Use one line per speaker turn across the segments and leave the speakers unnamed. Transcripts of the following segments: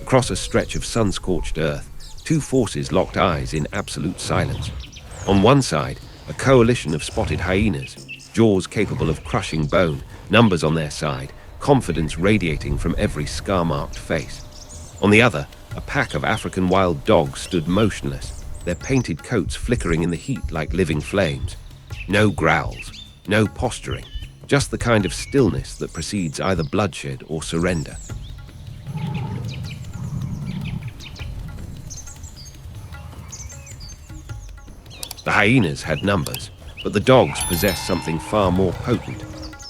Across a stretch of sun-scorched earth, two forces locked eyes in absolute silence. On one side, a coalition of spotted hyenas, jaws capable of crushing bone, numbers on their side, confidence radiating from every scar-marked face. On the other, a pack of African wild dogs stood motionless, their painted coats flickering in the heat like living flames. No growls, no posturing, just the kind of stillness that precedes either bloodshed or surrender. The hyenas had numbers, but the dogs possessed something far more potent,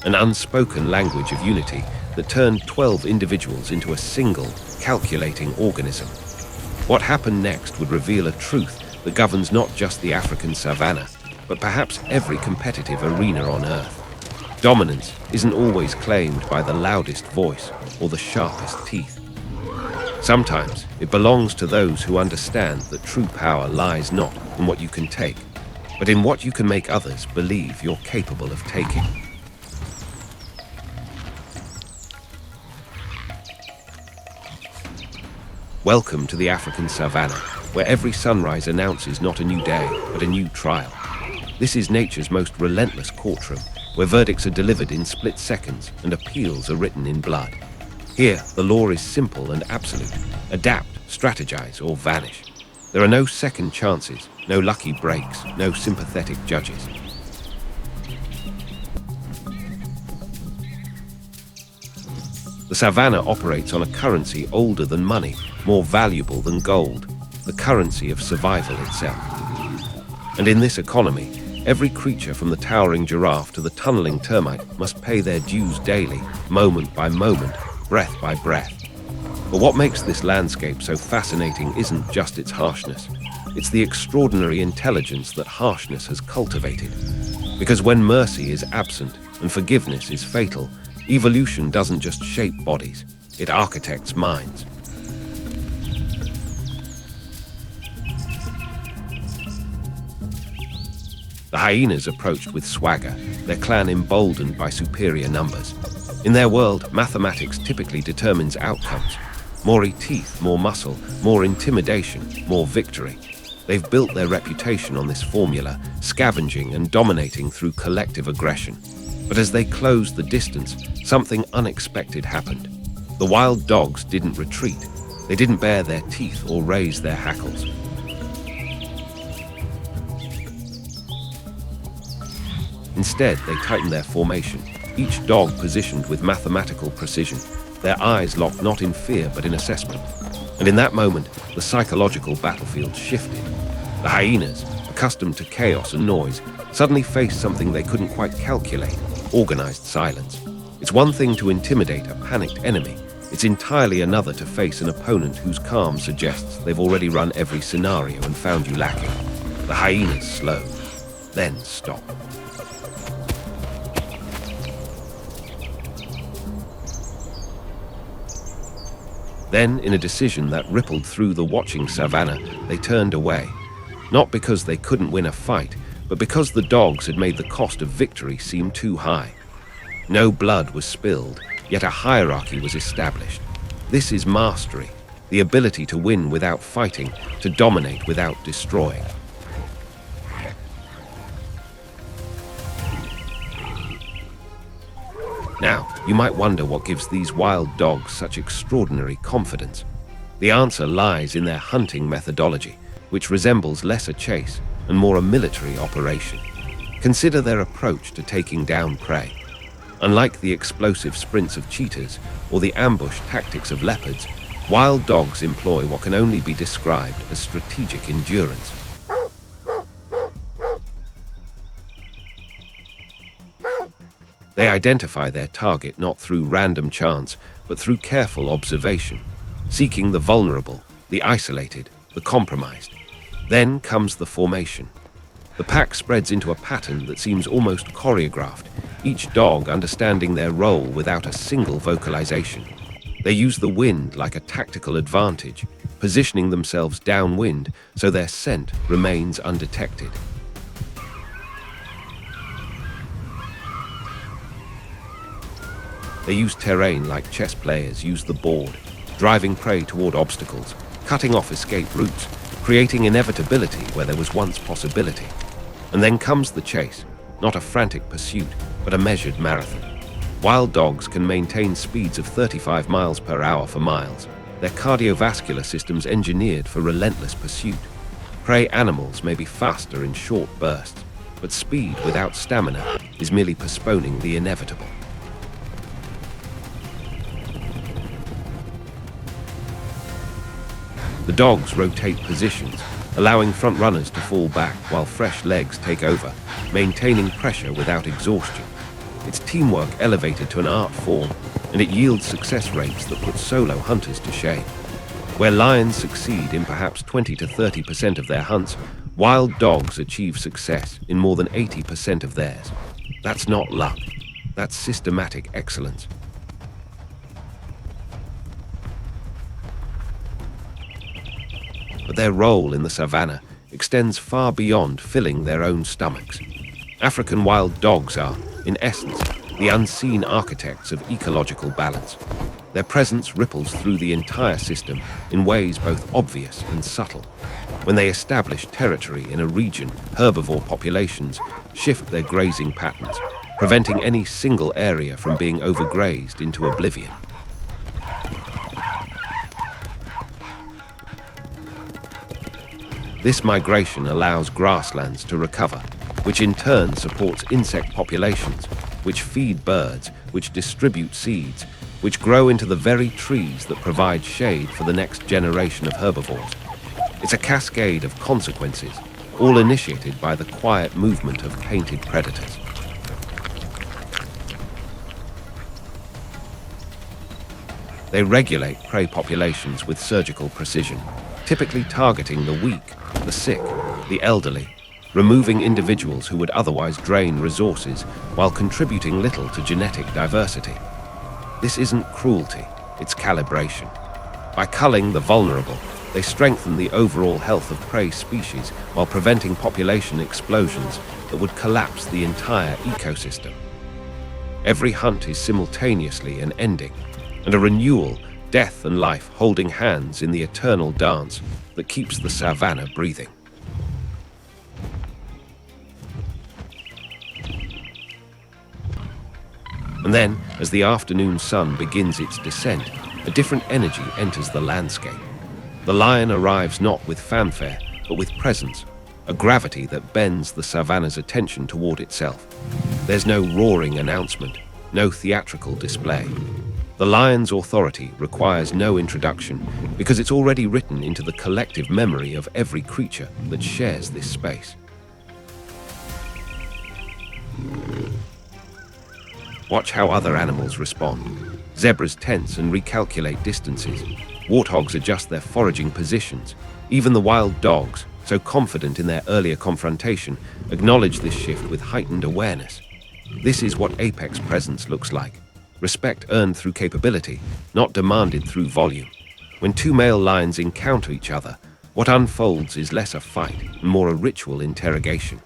an unspoken language of unity that turned 12 individuals into a single, calculating organism. What happened next would reveal a truth that governs not just the African savanna, but perhaps every competitive arena on Earth. Dominance isn't always claimed by the loudest voice or the sharpest teeth. Sometimes it belongs to those who understand that true power lies not in what you can take, but in what you can make others believe you're capable of taking. Welcome to the African savanna, where every sunrise announces not a new day, but a new trial. This is nature's most relentless courtroom, where verdicts are delivered in split seconds and appeals are written in blood. Here, the law is simple and absolute. Adapt, strategize, or vanish. There are no second chances, no lucky breaks, no sympathetic judges. The savanna operates on a currency older than money, more valuable than gold, the currency of survival itself. And in this economy, every creature from the towering giraffe to the tunneling termite must pay their dues daily, moment by moment, breath by breath. But what makes this landscape so fascinating isn't just its harshness. It's the extraordinary intelligence that harshness has cultivated. Because when mercy is absent and forgiveness is fatal, evolution doesn't just shape bodies, it architects minds. The hyenas approached with swagger, their clan emboldened by superior numbers. In their world, mathematics typically determines outcomes. More teeth, more muscle, more intimidation, more victory. They've built their reputation on this formula, scavenging and dominating through collective aggression. But as they closed the distance, something unexpected happened. The wild dogs didn't retreat. They didn't bare their teeth or raise their hackles. Instead, they tightened their formation, each dog positioned with mathematical precision, their eyes locked not in fear but in assessment. And in that moment, the psychological battlefield shifted. The hyenas, accustomed to chaos and noise, suddenly faced something they couldn't quite calculate: organized silence. It's one thing to intimidate a panicked enemy. It's entirely another to face an opponent whose calm suggests they've already run every scenario and found you lacking. The hyenas slowed, then stopped. Then, in a decision that rippled through the watching savanna, they turned away. Not because they couldn't win a fight, but because the dogs had made the cost of victory seem too high. No blood was spilled, yet a hierarchy was established. This is mastery, the ability to win without fighting, to dominate without destroying. Now, you might wonder what gives these wild dogs such extraordinary confidence. The answer lies in their hunting methodology, which resembles less a chase and more a military operation. Consider their approach to taking down prey. Unlike the explosive sprints of cheetahs or the ambush tactics of leopards, wild dogs employ what can only be described as strategic endurance. They identify their target not through random chance, but through careful observation, seeking the vulnerable, the isolated, the compromised. Then comes the formation. The pack spreads into a pattern that seems almost choreographed, each dog understanding their role without a single vocalization. They use the wind like a tactical advantage, positioning themselves downwind so their scent remains undetected. They use terrain like chess players use the board. driving prey toward obstacles, cutting off escape routes, creating inevitability where there was once possibility. And then comes the chase, not a frantic pursuit, but a measured marathon. Wild dogs can maintain speeds of 35 miles per hour for miles, their cardiovascular systems engineered for relentless pursuit. Prey animals may be faster in short bursts, but speed without stamina is merely postponing the inevitable. The dogs rotate positions, allowing front runners to fall back while fresh legs take over, maintaining pressure without exhaustion. It's teamwork elevated to an art form, and it yields success rates that put solo hunters to shame. Where lions succeed in perhaps 20 to 30% of their hunts, wild dogs achieve success in more than 80% of theirs. That's not luck, that's systematic excellence. But their role in the savannah extends far beyond filling their own stomachs. African wild dogs are, in essence, the unseen architects of ecological balance. Their presence ripples through the entire system in ways both obvious and subtle. When they establish territory in a region, herbivore populations shift their grazing patterns, preventing any single area from being overgrazed into oblivion. This migration allows grasslands to recover, which in turn supports insect populations, which feed birds, which distribute seeds, which grow into the very trees that provide shade for the next generation of herbivores. It's a cascade of consequences, all initiated by the quiet movement of painted predators. They regulate prey populations with surgical precision, typically targeting the weak, the sick, the elderly, removing individuals who would otherwise drain resources while contributing little to genetic diversity. This isn't cruelty, it's calibration. By culling the vulnerable, they strengthen the overall health of prey species while preventing population explosions that would collapse the entire ecosystem. Every hunt is simultaneously an ending and a renewal, death and life holding hands in the eternal dance that keeps the savannah breathing. And then, as the afternoon sun begins its descent, a different energy enters the landscape. The lion arrives not with fanfare, but with presence, a gravity that bends the savannah's attention toward itself. There's no roaring announcement, no theatrical display. The lion's authority requires no introduction because it's already written into the collective memory of every creature that shares this space. Watch how other animals respond. Zebras tense and recalculate distances. Warthogs adjust their foraging positions. Even the wild dogs, so confident in their earlier confrontation, acknowledge this shift with heightened awareness. This is what apex presence looks like. Respect earned through capability, not demanded through volume. When two male lions encounter each other, what unfolds is less a fight and more a ritual interrogation.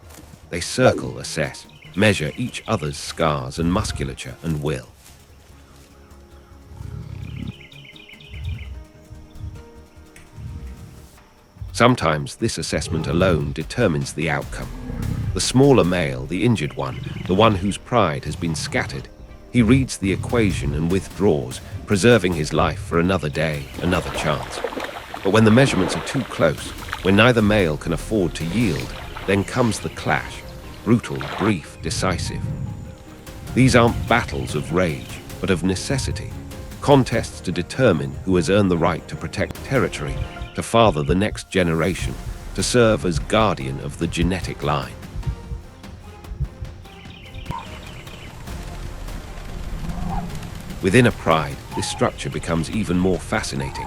They circle, assess, measure each other's scars and musculature and will. Sometimes this assessment alone determines the outcome. The smaller male, the injured one, the one whose pride has been scattered, he reads the equation and withdraws, preserving his life for another day, another chance. But when the measurements are too close, when neither male can afford to yield, then comes the clash, brutal, brief, decisive. These aren't battles of rage, but of necessity, contests to determine who has earned the right to protect territory, to father the next generation, to serve as guardian of the genetic line. Within a pride, this structure becomes even more fascinating.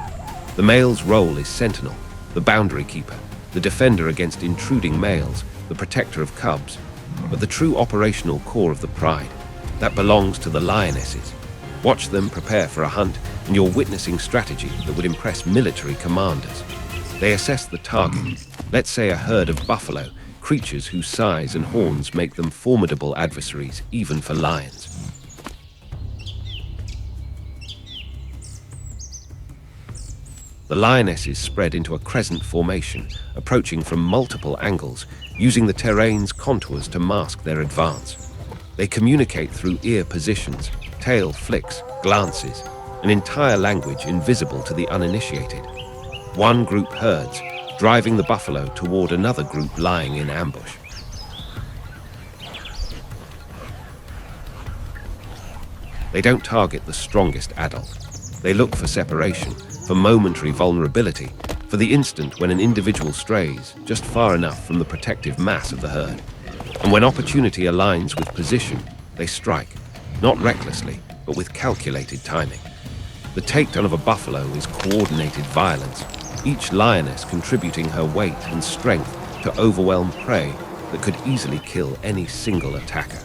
The male's role is sentinel, the boundary keeper, the defender against intruding males, the protector of cubs. But the true operational core of the pride, that belongs to the lionesses. Watch them prepare for a hunt, and you're witnessing strategy that would impress military commanders. They assess the target, let's say a herd of buffalo, creatures whose size and horns make them formidable adversaries even for lions. The lionesses spread into a crescent formation, approaching from multiple angles, using the terrain's contours to mask their advance. They communicate through ear positions, tail flicks, glances, an entire language invisible to the uninitiated. One group herds, driving the buffalo toward another group lying in ambush. They don't target the strongest adult. They look for separation, for momentary vulnerability, for the instant when an individual strays just far enough from the protective mass of the herd. And when opportunity aligns with position, they strike, not recklessly, but with calculated timing. The takedown of a buffalo is coordinated violence, each lioness contributing her weight and strength to overwhelm prey that could easily kill any single attacker.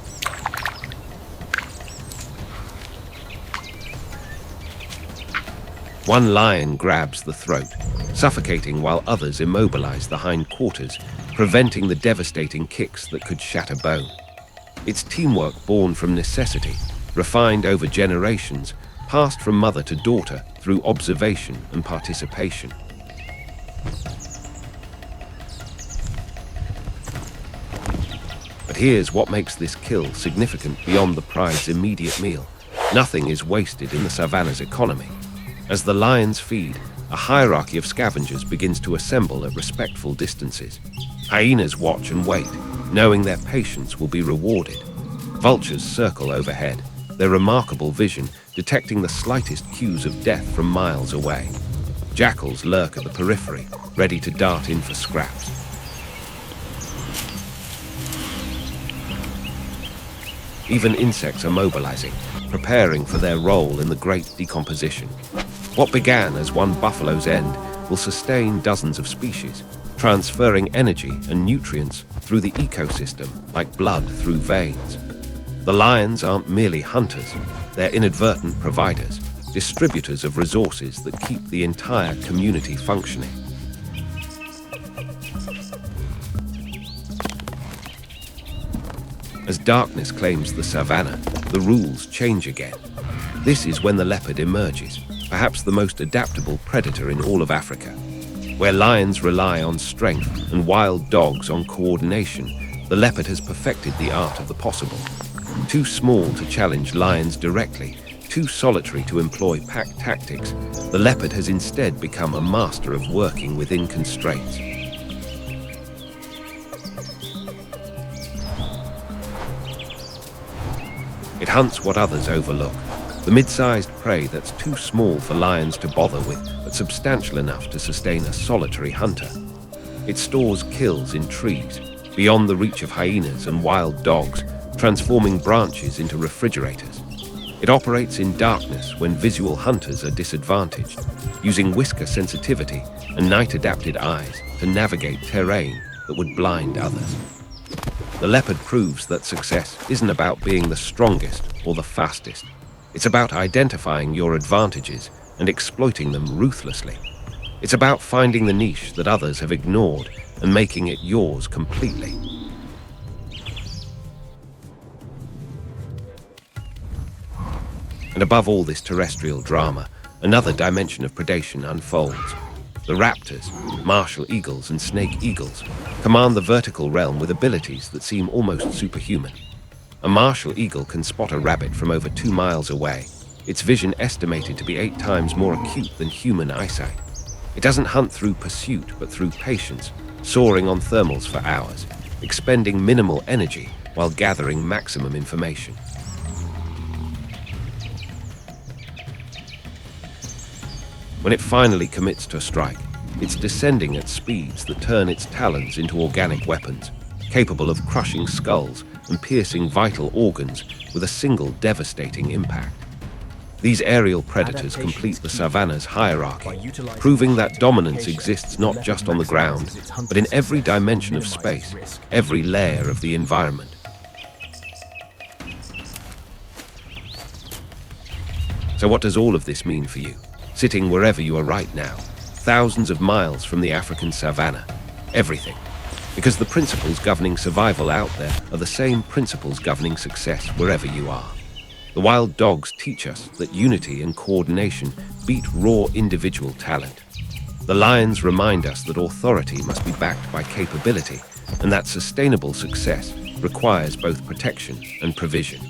One lion grabs the throat, suffocating while others immobilize the hindquarters, preventing the devastating kicks that could shatter bone. It's teamwork born from necessity, refined over generations, passed from mother to daughter through observation and participation. But here's what makes this kill significant beyond the pride's immediate meal. Nothing is wasted in the savanna's economy. As the lions feed, a hierarchy of scavengers begins to assemble at respectful distances. Hyenas watch and wait, knowing their patience will be rewarded. Vultures circle overhead, their remarkable vision detecting the slightest cues of death from miles away. Jackals lurk at the periphery, ready to dart in for scraps. Even insects are mobilizing, preparing for their role in the great decomposition. What began as one buffalo's end will sustain dozens of species, transferring energy and nutrients through the ecosystem like blood through veins. The lions aren't merely hunters, they're inadvertent providers, distributors of resources that keep the entire community functioning. As darkness claims the savanna, the rules change again. This is when the leopard emerges, perhaps the most adaptable predator in all of Africa. Where lions rely on strength and wild dogs on coordination, the leopard has perfected the art of the possible. Too small to challenge lions directly, too solitary to employ pack tactics, the leopard has instead become a master of working within constraints. It hunts what others overlook, the mid-sized prey that's too small for lions to bother with, but substantial enough to sustain a solitary hunter. It stores kills in trees, beyond the reach of hyenas and wild dogs, transforming branches into refrigerators. It operates in darkness when visual hunters are disadvantaged, using whisker sensitivity and night-adapted eyes to navigate terrain that would blind others. The leopard proves that success isn't about being the strongest or the fastest. It's about identifying your advantages and exploiting them ruthlessly. It's about finding the niche that others have ignored and making it yours completely. And above all this terrestrial drama, another dimension of predation unfolds. The raptors, martial eagles and snake eagles, command the vertical realm with abilities that seem almost superhuman. A martial eagle can spot a rabbit from over 2 miles away, its vision estimated to be 8 times more acute than human eyesight. It doesn't hunt through pursuit, but through patience, soaring on thermals for hours, expending minimal energy while gathering maximum information. When it finally commits to a strike, it's descending at speeds that turn its talons into organic weapons, capable of crushing skulls and piercing vital organs with a single devastating impact. These aerial predators complete the savanna's hierarchy, proving that dominance exists not just on the ground, but in every dimension of space, every layer of the environment. So what does all of this mean for you? Sitting wherever you are right now, thousands of miles from the African savanna. Everything. Because the principles governing survival out there are the same principles governing success wherever you are. The wild dogs teach us that unity and coordination beat raw individual talent. The lions remind us that authority must be backed by capability, and that sustainable success requires both protection and provision.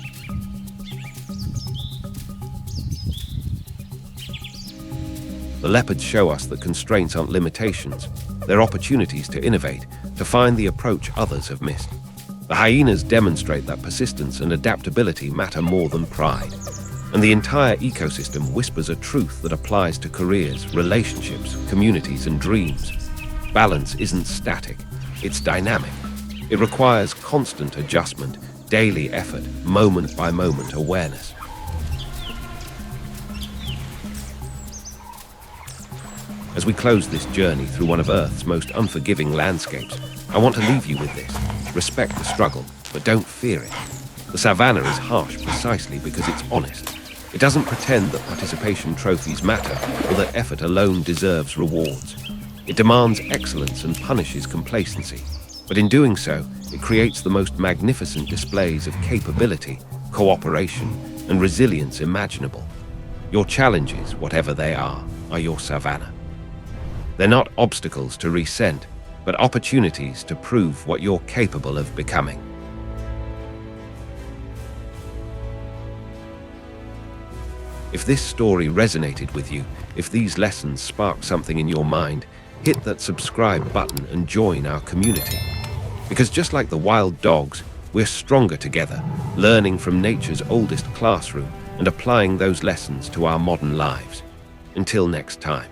The leopards show us that constraints aren't limitations, they're opportunities to innovate, to find the approach others have missed. The hyenas demonstrate that persistence and adaptability matter more than pride. And the entire ecosystem whispers a truth that applies to careers, relationships, communities, and dreams. Balance isn't static, it's dynamic. It requires constant adjustment, daily effort, moment-by-moment awareness. As we close this journey through one of Earth's most unforgiving landscapes, I want to leave you with this. Respect the struggle, but don't fear it. The Savanna is harsh precisely because it's honest. It doesn't pretend that participation trophies matter or that effort alone deserves rewards. It demands excellence and punishes complacency. But in doing so, it creates the most magnificent displays of capability, cooperation, and resilience imaginable. Your challenges, whatever they are your Savanna. They're not obstacles to resent, but opportunities to prove what you're capable of becoming. If this story resonated with you, if these lessons spark something in your mind, hit that subscribe button and join our community. Because just like the wild dogs, we're stronger together, learning from nature's oldest classroom and applying those lessons to our modern lives. Until next time.